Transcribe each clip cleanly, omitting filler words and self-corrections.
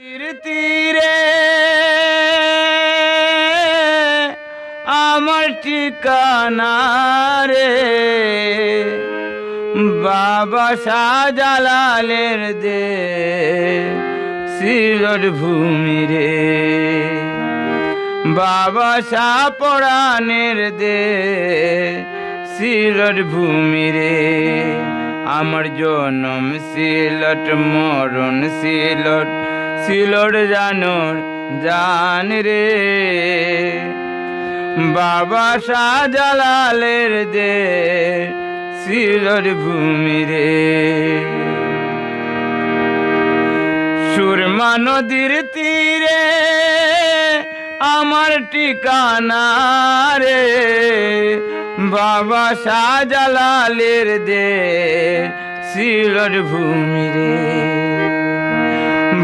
তীরে আমার ঠিকানা রে, বাবা শাহজালালের দে সিলট ভূমি রে, বাবা শাহ পরাণের দে সিলট ভূমি রে। আমার জনম সিলট, মরণ সিলট, সিলট জানোর জান রে, বাবা শাহজালালের দে সিলট ভূমি রে। সুরমা নদীর তীরে আমার ঠিকানা রে, বাবা শাহজালালের দে সিলট ভূমি রে,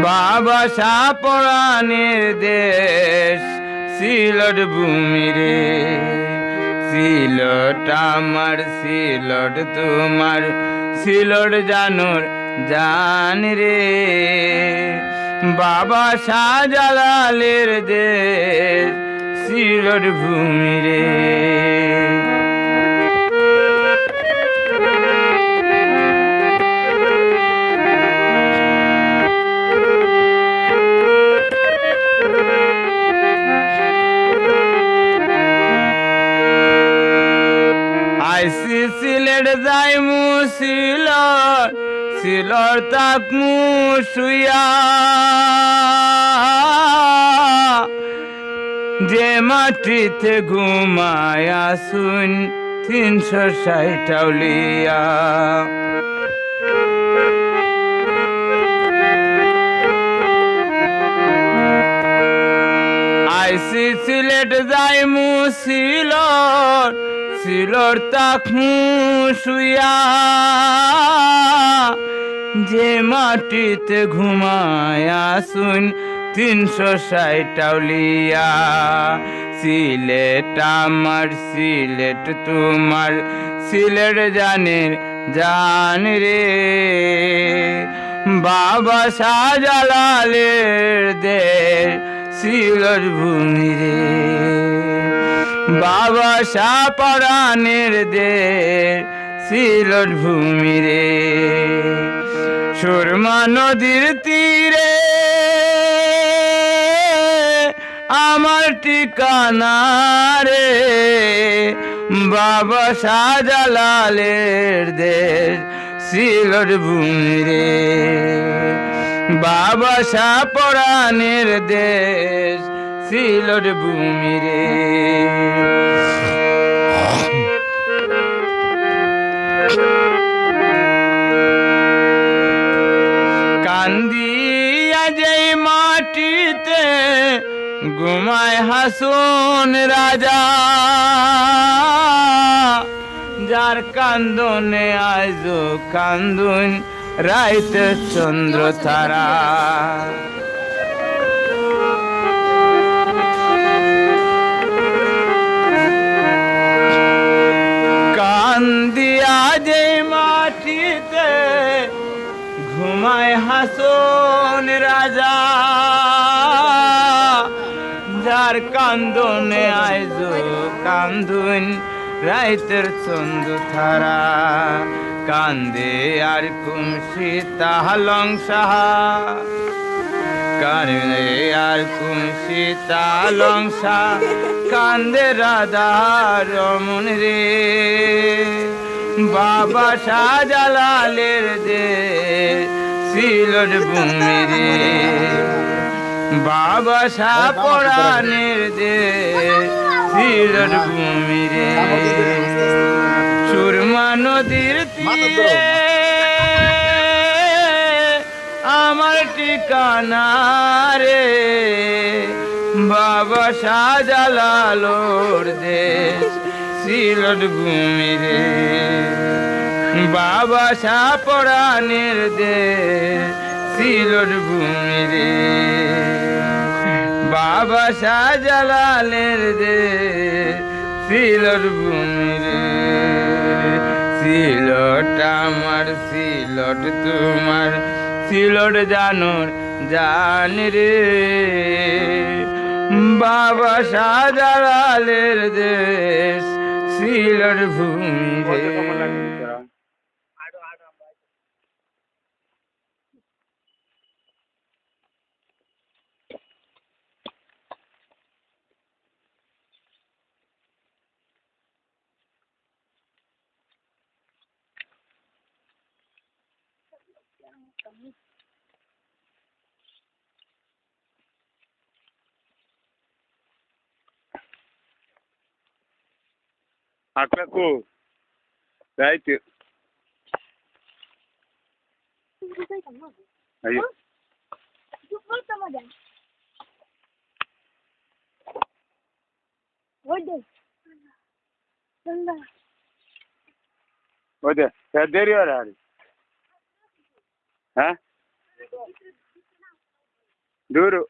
বাবা শাহ পরাণের দেশ সিলট ভূমি রে। সিলট আমার, সিলট তোমার, সিলট জানোর জান রে, বাবা শাহজালালের দেশ সিলট ভূমি রে। আইসি সিলেট যাইমু সিলট, সিলট তাকমু শুইয়া, যে মাটিতে ঘুমায়া শুন 360 টাউলিয়া। আইসি সিলেট যাইমু সিলট, সিলট তাকমু শুইয়া, যে মাটিতে ঘুমায়া শুন 360 টাউলিয়া। সিলেট আমার, সিলেট তোমার, সিলেট জানের জান রে, বাবা শাহজালালের দে সিলট ভূমি রে, বাবা শাহ পরাণের দে সিলট ভূমি রে। সুরমা নদীর তীরে আমার ঠিকানা রে, বাবা শাহজালালের দেশ সিলট ভূমি রে, বাবা শাহ পরাণের দেশ সিলট ভূমি রে। কান্দিয়া যেই মাটিতে ঘুমায় হাসুন রাজা, যার কান্দনে আজ কান্দুন রাইতে চন্দ্র তারা। কান্দিয়া যে মাটিতে ঘুমায় হাসুন রাজা, যার কান্দনে আইজ কান্দুন রাইতের চন্দ্র তারা। কান্দে আর কুমসি তাহলং সাহা, কান্দে আর কুমসি তাহলং সাহা, কান্দে রাধা রমন রে, বাবা শাহজালালের দে সিলট ভূমি রে, বাবা শাহ পরাণের দে সিলট ভূমি রে। সুরমা নদীর তীরে আমার ঠিকানা রে, বাবা শাহজালালোর দেশ সিলট ভূমি রে, বাবা শাহ পরাণের দেশ সিলট ভূমি রে, বাবা শাহজালালের দেশ সিলট ভূমি রে। সিলট আমার, সিলট তোমার, সিলট জানোর জান রে বাবা শাহজালালের দেশ সিলর ভূমি রে। Akaku, right? Ayo. Oye, ¿qué deri var abi? Ha? Duru.